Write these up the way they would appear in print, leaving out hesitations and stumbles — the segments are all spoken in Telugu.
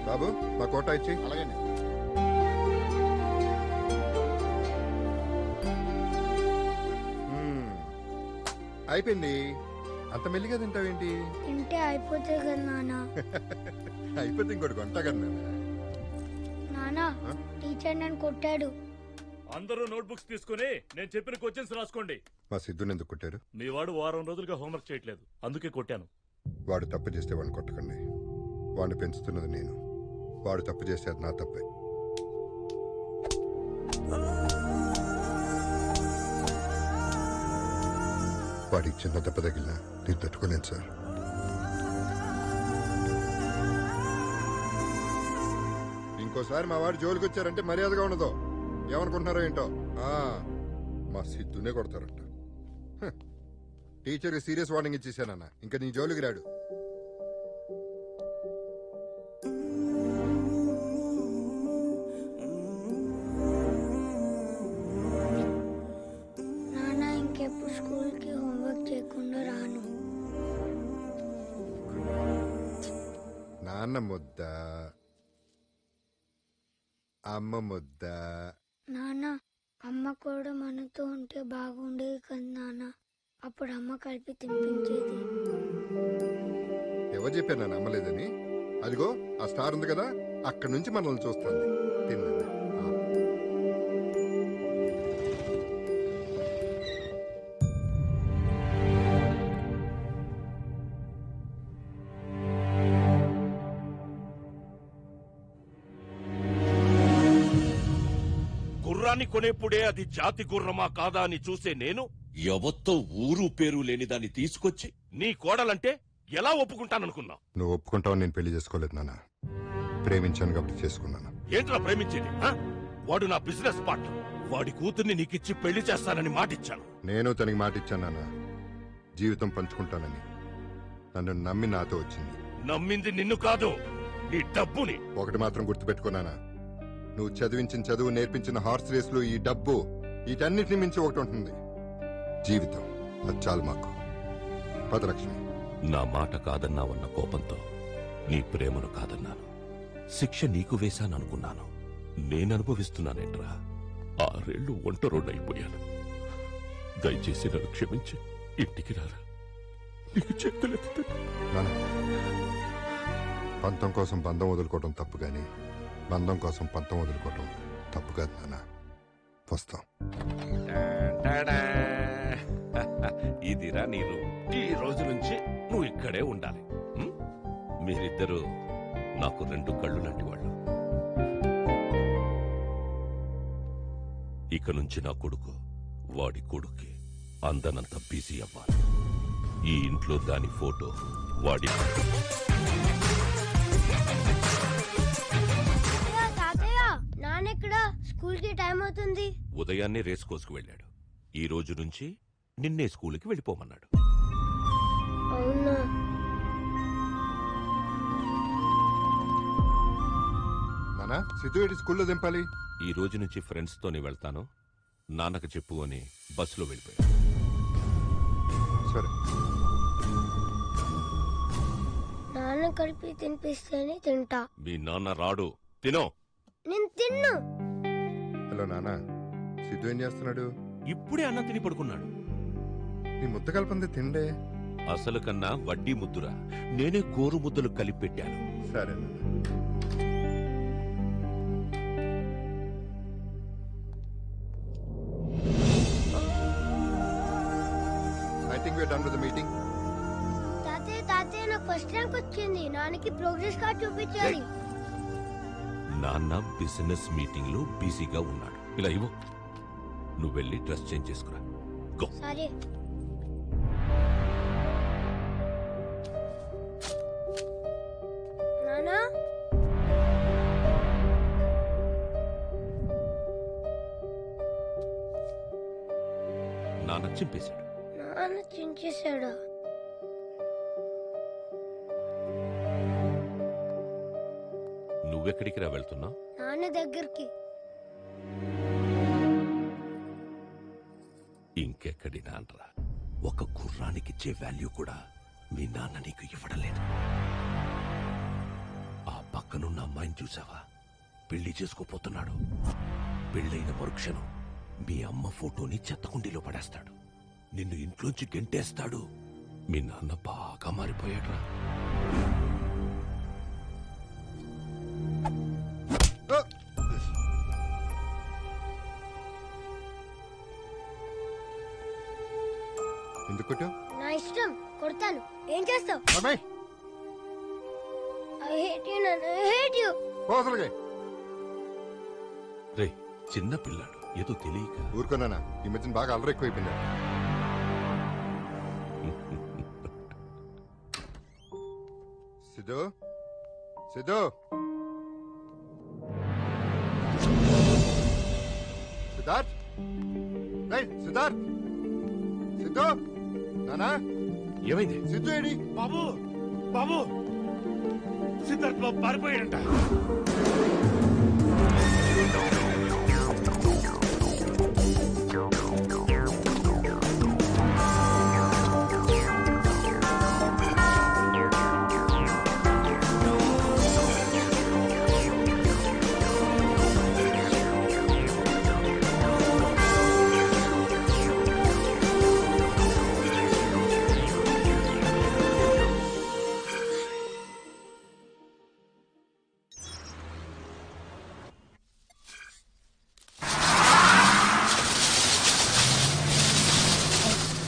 బాబు మా కోట ఇచ్చి. అలాగే అయిపోయింది. అంత మెల్లిగా తింటావేంటి? తింటే అయిపోతుంది కదా నాన్న. అయిపోతే ఇంకోటి కొంటా కదా నాన్న. టీచర్ నన్ను కొట్టాడు. అందరూ నోట్బుక్స్ తీసుకుని నేను చెప్పిన క్వశ్చన్స్ రాసుకోండి. మా సిద్ధుని ఎందుకు కొట్టారు? మీ వాడు వారం రోజులుగా హోంవర్క్ చేయట్లేదు, అందుకే కొట్టాను. వాడు తప్పు చేస్తే వాడిని కొట్టకండి. వాడిని పెంచుతున్నది నేను. వాడు తప్పు చేస్తే అది నా తప్పే. వాడికి చిన్న దెబ్బ తగిలినా నేను తట్టుకోలేను సార్. ఇంకోసారి మా వాడు జోలికి వచ్చారంటే మర్యాదగా ఉండదు. ఏమనుకుంటున్నారో ఏంటో. మా సిద్ధునే కొడతారంట. టీచర్ సీరియస్ వార్నింగ్ ఇచ్చేసానన్న. ఇంకా నీ జోలికి రాడు. నాన్న ఇంకెప్పుడు స్కూల్కి హోంవర్క్ చేయకుండా రాను. నాన్న ముద్ద, అమ్మ ముద్ద. నాన్న అమ్మ కూడా మనతో ఉంటే బాగుండేది కదా నాన్న. అప్పుడు అమ్మ కలిపి తినిపించేది. ఎవరు చెప్పారు నన్ను అమ్మలేదని? అదిగో ఆ స్టార్ ఉంది కదా, అక్కడి నుంచి మనల్ని చూస్తుంది. తిన్నది. గుర్రాన్ని కొనేప్పుడే అది జాతి గుర్రమా కాదా అని చూసే నేను ఎవత్తో ఊరు పేరు లేని దాన్ని తీసుకొచ్చి నీ కోడలంటే ఎలా ఒప్పుకుంటాననుకున్నా? నువ్వు ఒప్పుకుంటావు. నేను పెళ్లి చేసుకోలేదు నాన్న. ప్రేమించాను కాబట్టి చేసుకున్నాను. ఏంట్రా ప్రేమించేది? వాడు నా బిజినెస్ పార్ట్నర్. వాడి కూతుర్ని నీకిచ్చి పెళ్లి చేస్తానని మాటిచ్చాను. నేను తనకి మాట ఇచ్చాను నాన్న, జీవితం పంచుకుంటానని. నన్ను నమ్మి నాతో వచ్చింది. నమ్మింది నిన్ను కాదు, నీ డబ్బుని. ఒకటి మాత్రం గుర్తుపెట్టుకున్నానా, నువ్వు చదివించిన చదువు, నేర్పించిన హార్స్ రేసులు, ఈ డబ్బు, వీటన్నిటిని మించి ఒకటి ఉంటుంది, జీవితం. అది చాలు మాకు. పదలక్ష్మి. నా మాట కాదన్నావన్న కోపంతో నీ ప్రేమను కాదన్నాను. శిక్ష నీకు వేశాననుకున్నాను. నేననుభవిస్తున్నానేట్రా. 6 ఏళ్లు ఒంటరోడైపోయాను. దయచేసి నన్ను క్షమించి ఇంటికి రారా. నీకు చేతులెత్తి. పంతం కోసం బంధం వదులుకోవడం తప్పు గాని, బంధం కోసం పంతం వదులుకోవడం తప్పు కాదు నాన్న. వస్తాం. ఇదిరా నీ రూమ్. ఈ రోజు నుంచి నువ్వు ఇక్కడే ఉండాలి. మీరిద్దరూ నాకు 2 కళ్ళు లాంటి వాళ్ళు. ఇక నుంచి నా కొడుకు వాడి కొడుక్కి అందనంత బిజీ అవ్వాలి. ఈ ఇంట్లో దాని ఫోటో వాడి. నాన్నెక్కడ? స్కూల్ కి టైం అవుతుంది. ఉదయాన్నే రేస్ కోసుకు వెళ్ళాడు. ఈ రోజు నుంచి నిన్నే స్కూల్కి వెళ్ళిపోమన్నాడు. అవునా? నానా, సిద్ధు ఏంటి స్కూల్లో దింపాలి? ఈ రోజు నుంచి ఫ్రెండ్స్ తోనే వెళ్తాను, నాన్నకు చెప్పు అని బస్సులో వెళ్ళిపోయాడు. సరే. నాన్న కలిపి తినిపిస్తేనే తింటా. మీ నాన్న రాడు. తినో. నేను తిన్ను. హలో నానా, సిద్ధు ఏం చేస్తున్నాడు? ఇప్పుడే అన్నం తిని పడుకున్నాడు. నీ ముద్ద కలపంది తిండే. అసలు కన్నా వడ్డీ ముద్దురా. నేనే గోరు ముద్దలు కలిపి పెట్టాను. సరే. I think we are done with the meeting. తాతయ్య నాకు ఫస్ట్ ర్యాంక్ వచ్చింది. నాన్నకి ప్రోగ్రెస్ కార్డ్ చూపించాలి. నాన్న బిజినెస్ మీటింగ్ లో బిజీగా ఉన్నాడు. ఇలా ఇవ్వు. నువ్వు వెళ్ళి డ్రెస్ చేంజ్ చేసుకురా. గో. సరే. నానా, నాన్న చింపేశాడు. నాన్న చించేశాడా? నువ్వెక్కడికి రా వెళ్తున్నావు? నాన్న దగ్గరికి. ఇంకెక్కడి నాన్నరా. ఒక గుర్రానికిచ్చే వాల్యూ కూడా మీ నాన్న నీకు ఇవ్వడం లేదు. ఆ పక్కనున్న అమ్మాయి అబ్బాయిని చూసావా? పెళ్లి చేసుకోపోతున్నాడు. పెళ్ళైన మరుక్షణం మీ అమ్మ ఫోటోని చెత్తకుండీలో పడేస్తాడు. నిన్ను ఇంట్లోంచి గెంటేస్తాడు. మీ నాన్న బాగా మారిపోయాడ్రా. ఎందుకు కొట్టావ్? నా ఇష్టం, కొడతాను. ఏం చేస్తావు? అమ్మాయి I hate you, Nana. I hate you. పోసలుగా రే, చిన్న పిల్లాడు, ఏదో తెలియక. ఊరుకున్నానా? ఈ మధ్యన బాగా అల్లరి ఎక్కువైపోయింది. సిద్ధు సిద్ధు సిద్ధార్థ్, రేయ్ సిద్ధార్థ్, సిద్ధు, నానా ఏమైంది? సిద్ధు ఏడి? బాబు బాబు సిద్ధార్థ్ బాబు పారిపోయాడంట.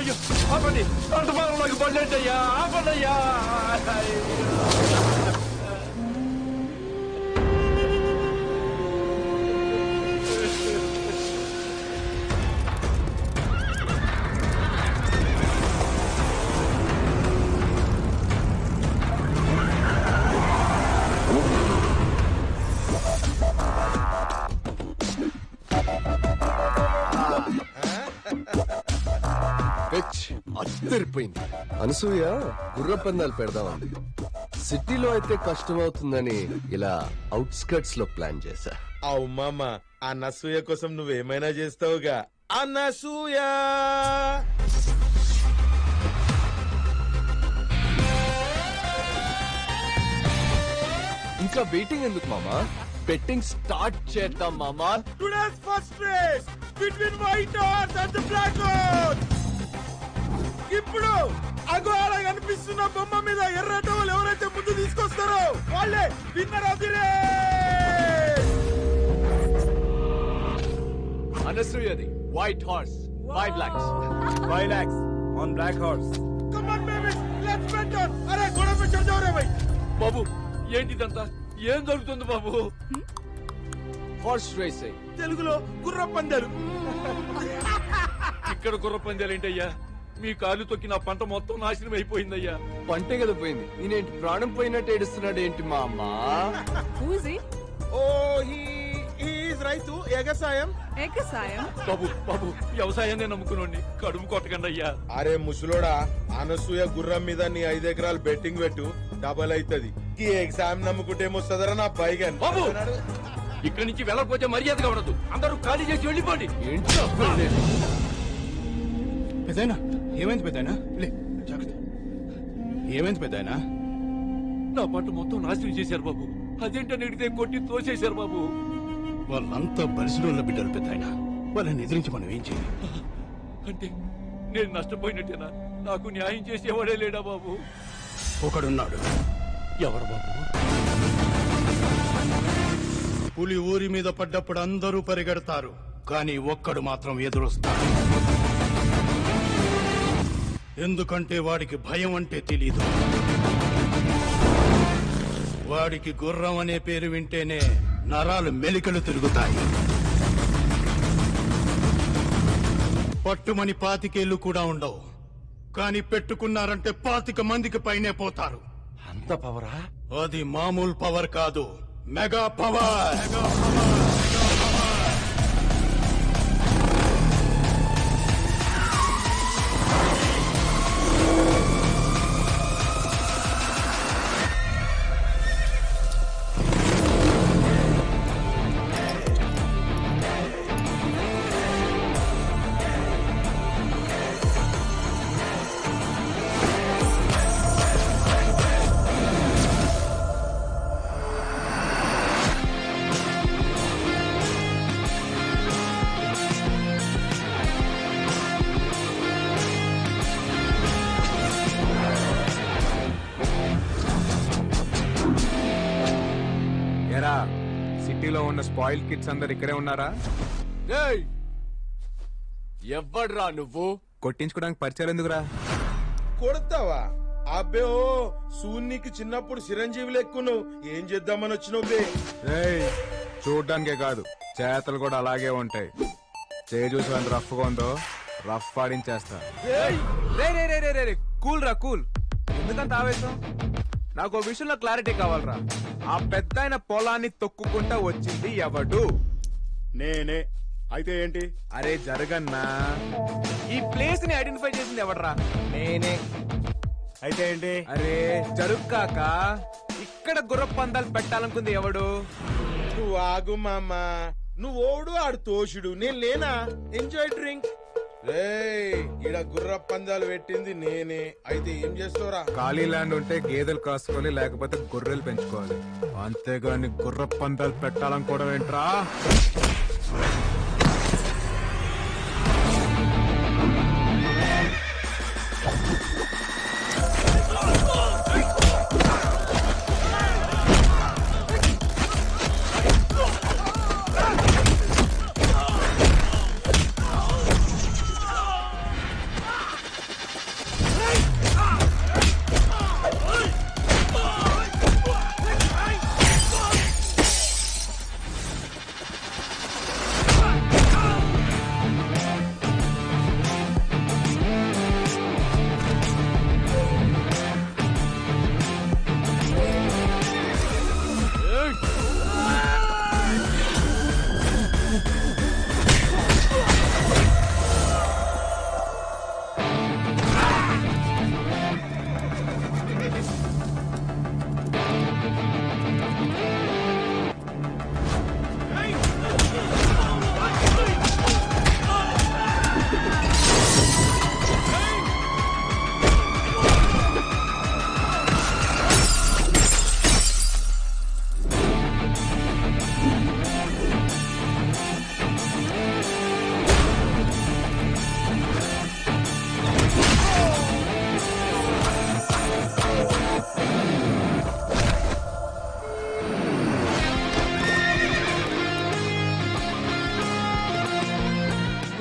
అయ్యో, ఆపండి! అంతమానంలోకి పడ్డయ్యా, ఆపండయ్యా! అద్దరిపోయింది. అనసూయ గుర్ర పందాలు పెడదామంది. సిటీలో అయితే కష్టం అవుతుందని ఇలా అవుట్స్కర్ట్స్ లో ప్లాన్ చేశా. అవు మామ, అనసూయ కోసం నువ్వేమైనా చేస్తావుగా. అనసూయ ఇంకా వెయిటింగ్ ఎందుకు మామా? బెట్టింగ్ స్టార్ట్ చేద్దాం మామా. Today's first race between white horse and black horse. ఇప్పుడు అగో అలా కనిపిస్తున్న బొమ్మ మీద ఎర్ర టవల్ ఎవరైతే ముందు తీసుకొస్తారో వాళ్ళే విన్నర్ ఆఫ్ ది రేస్. అనసూయది white horse, 5 lakhs. 5 lakhs on black horse. Come on baby, let's bet on. అరే గొడవ పెట్టావు జోరే భయ్. బాబు, ఏంటిదంతా? ఏం జరుగుతుంది బాబు? హార్స్ రేస్ తెలుగులో గుర్ర పందాలు. ఇక్కడ గుర్ర పందాలేంటయ్యా? మీ కాలు తొక్కి నా పంట మొత్తం నాశనం అయిపోయిందయ్యా. పంటే కదా పోయింది. నేనేంటి ప్రాణం పోయినట్టు ఏడుస్తున్నాడు ఏంటి మా అమ్మ? ఓ హీ ఈజ్ రైతు ఎగసాయం. బాబు బాబు, వ్యవసాయాన్ని నమ్ముకునండి, కడుపు కొట్టకండి అయ్యా. అరే ముసలోడా, అనసూయ గుర్రం మీద నీ 5 ఎకరాలు బెట్టింగ్ పెట్టు, డబల్ అవుతుంది. ఈ ఎగ్జామ్ నమ్ముకుంటే ఏమొస్తుందరా నా పైగా. బాబు, ఇక్కడి నుంచి వెళ్ళకపోతే మర్యాదగా ఉండదు. అందరూ ఖాళీ చేసి వెళ్ళిపోండి. ఏంటి పెద్దయినా? ఏమైంది పెద్దయినా? లే, జాగ్రత్త. ఏమైంది పెద్దయినా? నా పంట మొత్తం నాశనం చేశారు బాబు. అదేంటని అడిగితే కొట్టి తోసేశారు బాబు. వాళ్ళంతా పరిశ్రమలో బిడ్డలు పెద్దయినా. వాళ్ళని ఎదిరించి మనం ఏం చేయాలి? అంటే నేను నష్టపోయినట్టేనా? నాకు న్యాయం చేసేవాడే లేడా బాబు? ఒకడున్నాడు. ఎవరు బాబు? పులి ఊరి మీద పడ్డప్పుడు అందరూ పరిగెడతారు, కానీ ఒక్కడు మాత్రం ఎదురొస్తాడు. ఎందుకంటే వాడికి భయం అంటే తెలీదు. వాడికి గుర్రం అనే పేరు వింటేనే నరాలు మెలికలు తిరుగుతాయి. పట్టుమని 25 కూడా ఉండవు, కానీ పెట్టుకున్నారంటే 25 మందికి పైనే పోతారు. అంత పవరా? అది మామూలు పవర్ కాదు, మెగా పవర్. ఏరా సిటీలో ఉన్న స్పాయిల్ కిడ్స్ అందరు ఇక్కడే ఉన్నారా? ఎవ్వడ్రా నువ్వు? కొట్టించుకోవడానికి పరిచయాలు ఎందుకురా? కొడతావా? అబ్బే ఓ సూన్నికి చిన్నప్పుడు చిరంజీవి లెక్కును ఏం చేద్దామని వచ్చినావు బే? చూడ్డానికే కాదు చేతలు కూడా అలాగే ఉంటాయి. చూసి రఫ్ గా ఉందో రఫ్ ఆడించేస్తా. కూల్ రా కూల్. ఎందుకంత ఆవేశం? నాకు ఓ విషయంలో క్లారిటీ కావాలరా. ఆ పెద్ద ఆయన పొలాన్ని తొక్కుకుంటా వచ్చింది ఎవడు? నేనే. అయితే ఏంటి? అరే జరగన్నా, ఈ ప్లేస్ ని ఐడెంటిఫై చేసింది ఎవడరా? నేనే. అయితే ఏంటి? అరే జరుగ్గాక ఇక్కడ గుర్రపు పందాలు పెట్టాలనుకుంది ఎవడు? నువ్వు ఆగు మామ. నువ్వు ఓడు ఆడు తోషుడు, నేను లేనా? Enjoy drink. ఈడ గుర్ర పందాలు పెట్టింది నేనే. అయితే ఏం చేస్తావురా? ఖాళీ ల్యాండ్ ఉంటే గేదెలు కాసుకోవాలి, లేకపోతే గొర్రెలు పెంచుకోవాలి. అంతేగాని గుర్ర పందాలు పెట్టాలనుకోవడం ఏంట్రా?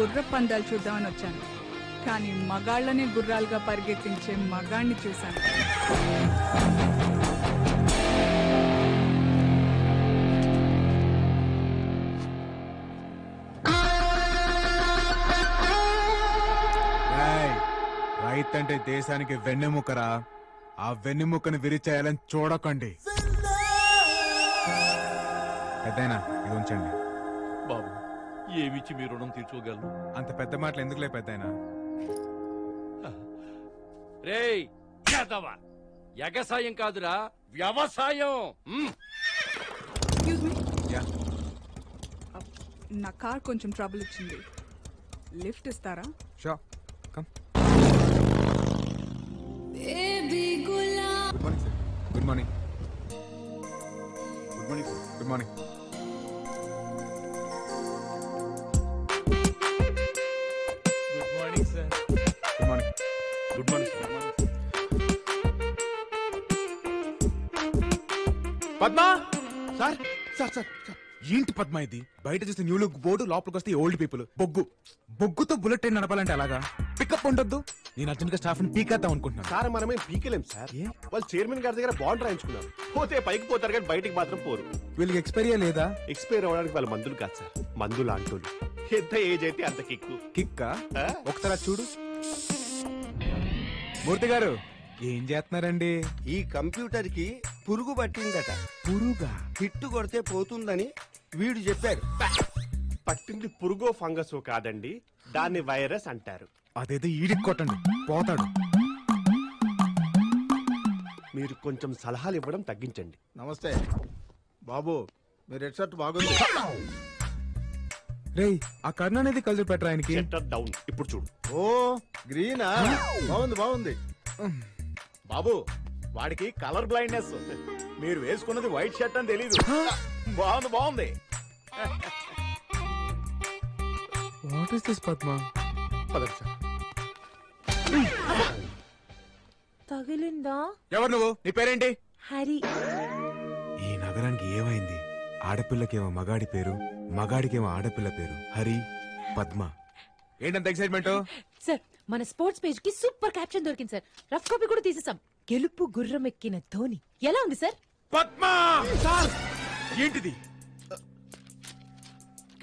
గుర్ర పందాలు చూద్దామని వచ్చాను, కానీ మగాళ్ళని గుర్రాలుగా పరిగెత్తించే మగాణ్ణి చూశాను. రైతంటే దేశానికి వెన్నెముకరా. ఆ వెన్నెముకను విరిచేయాలని చూడకండి. పెద్దయినా ఇది ఉంచండి. బాబు ఏమిచ్చి మీ రుణం తీర్చుకోగలను? అంత పెద్ద మాటలు ఎందుకులే పెద్దయినా. రేయ్ యాదవా, ఎగసాయం కాదురా వ్యవసాయం. ఎక్స్క్యూజ్ మీ, నా కార్ కొంచెం ట్రబుల్ ఇచ్చింది, లిఫ్ట్ ఇస్తారా? Show come. Good morning. Good morning. Good morning. Good morning sir. Good morning. Good morning sir. Padma sir. Sir sir ఏంటి పద్మా ఇది? బయట చూస్తే న్యూ లుక్ బోర్డు, లోపలికి వస్తే ఓల్డ్ పీపుల్. బొగ్గుతో బుల్లెట్ ట్రైన్ నడపాలంటే అలాగా? పికప్ ఉండొద్దు. నేను అర్జెంట్ గా స్టాఫ్ ని పీకేద్దాం అనుకుంటున్నాను. సార్ మనమే పీకలేం సార్. వాళ్ళు చైర్మన్ గారి దగ్గర బాండ్ రాయించుకున్నారు. పోతే పైకి పోతారు కానీ బయటికి మాత్రం పోరు. వీళ్ళకి ఎక్స్పైరీ లేదా? ఎక్స్పైర్ అవ్వడానికి వాళ్ళ మందులు కాదు సార్, మందులు అంటూ. ఎంత ఏజ్ అయితే అంత కిక్కు. కిక్కా? ఒకసారి చూడు. మూర్తి గారు ఏం చేస్తున్నారండి? ఈ కంప్యూటర్ కి పురుగు పట్టిందట. పురుగా? హిట్టు కొడితే పోతుందని వీడు చెప్పారు. పట్టింది పురుగో ఫంగస్ కాదండి, దాన్ని వైరస్ అంటారు. అదేదో ఈడికి కొట్టండి, పోతాడు. మీరు కొంచెం సలహాలు ఇవ్వడం తగ్గించండి. నమస్తే బాబు, మీ రెడ్ షర్ట్ బాగుంది. రేయ్ ఆ కర్ణ అనేది కలిసి పెట్టరా ఆయనకి. Shutter down. ఇప్పుడు చూడు. ఓ గ్రీనా, బాగుంది బాగుంది. బాబు వాడికి కలర్ బ్లైండ్నెస్. మీరు వేసుకున్నది వైట్ షర్ట్ అని తెలీదు. బాగుంది బాగుంది. What is this Padma? పదండి సార్. తగిలిందా? ఎవరు నువ్వు? నీ పేరేంటి? హరి. ఈ నగరానికి ఏమైంది? ఆడపిల్లకేమో మగాడి పేరు, మగాడికేమో ఆడపిల్ల పేరు. హరి, పద్మ. ఏంటంత ఎక్సైట్మెంట్? సార్ మన స్పోర్ట్స్ పేజ్ కి సూపర్ క్యాప్షన్ దొరికింది సార్. రఫ్ కాపీ కూడా తీసేసాం. గెలుపు గుర్రం ఎక్కిన ధోని. ఎలా ఉంది సార్? పద్మ సార్, ఏంటిది?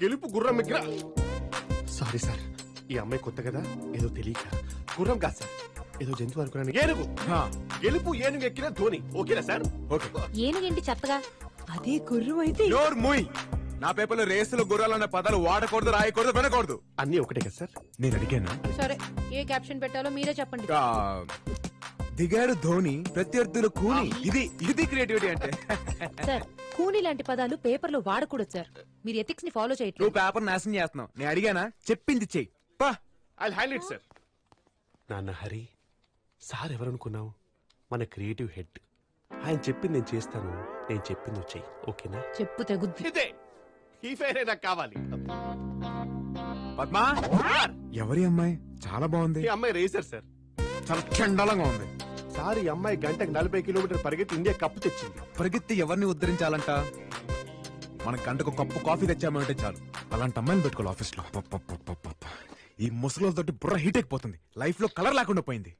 గెలుపు గుర్రం ఎగ్ర. సారీ సార్, ఈ అమ్మాయి కొత్త కదా, ఏదో తెలియక గుర్రం కాదు సార్, ఏదో జంతువు అనుకున్నాను. ఏనుగు. గెలుపు ఏనుగు ఎక్కిన ధోని. ఓకేనా సార్? ఓకే. ఏనుగేంటి చెత్తగా? అదే గుర్రం అయితే. నోర్ మూయ్. నా పేపర్లో రేసులో గుర్రాలన్న పదాలు వాడకూడదు, రాయకూడదు, వినకూడదు. అన్ని ఒకటే కదా సార్? నేను అడిగాను. సరే, ఏ క్యాప్షన్ పెట్టాలో మీరే చెప్పండి. దిగాడు ధోని, ప్రత్యర్థులు కూని. ఇది క్రియేటివిటీ అంటే. సార్ కూని లాంటి పదాలు పేపర్ లో వాడకూడదు సార్. మీరు ఎథిక్స్ ని ఫాలో చేయట్లేదు. నువ్వు పేపర్ నాశనం చేస్తున్నావు. నేను అడిగానా? చెప్పింది చెయ్యి. I handle it sir. నాన్న హరి, సార్ ఎవరనుకున్నావు? మన క్రియేటివ్ హెడ్. ఆయన చెప్పింది నేను చేస్తాను, నేను చెప్పింది నువ్వు చెయ్యి. ఓకేనా? చెప్పు తెగుద్ది. ఇదే ఈ ఫైరే నాకు కావాలి. పద్మా, ఎవరి అమ్మాయి? చాలా బాగుంది. ఈ అమ్మాయి రేసర్ సార్. చాలా చండాలంగా ఉంది సార్. ఈ అమ్మాయి గంటకు 40 కిలోమీటర్ పరిగెత్తి ఇండియా కప్పు తెచ్చింది. పరిగెత్తి ఎవరిని ఉద్ధరించాలంట? మన గంటకు కప్పు కాఫీ తెచ్చామంటే చాలు. అలాంటి అమ్మాయిని పెట్టుకోవాలి ఆఫీస్ లో. ఈ ముసలితోటి బుర్ర హీట్ అయిపోతుంది. లైఫ్ లో కలర్ లేకుండా పోయింది.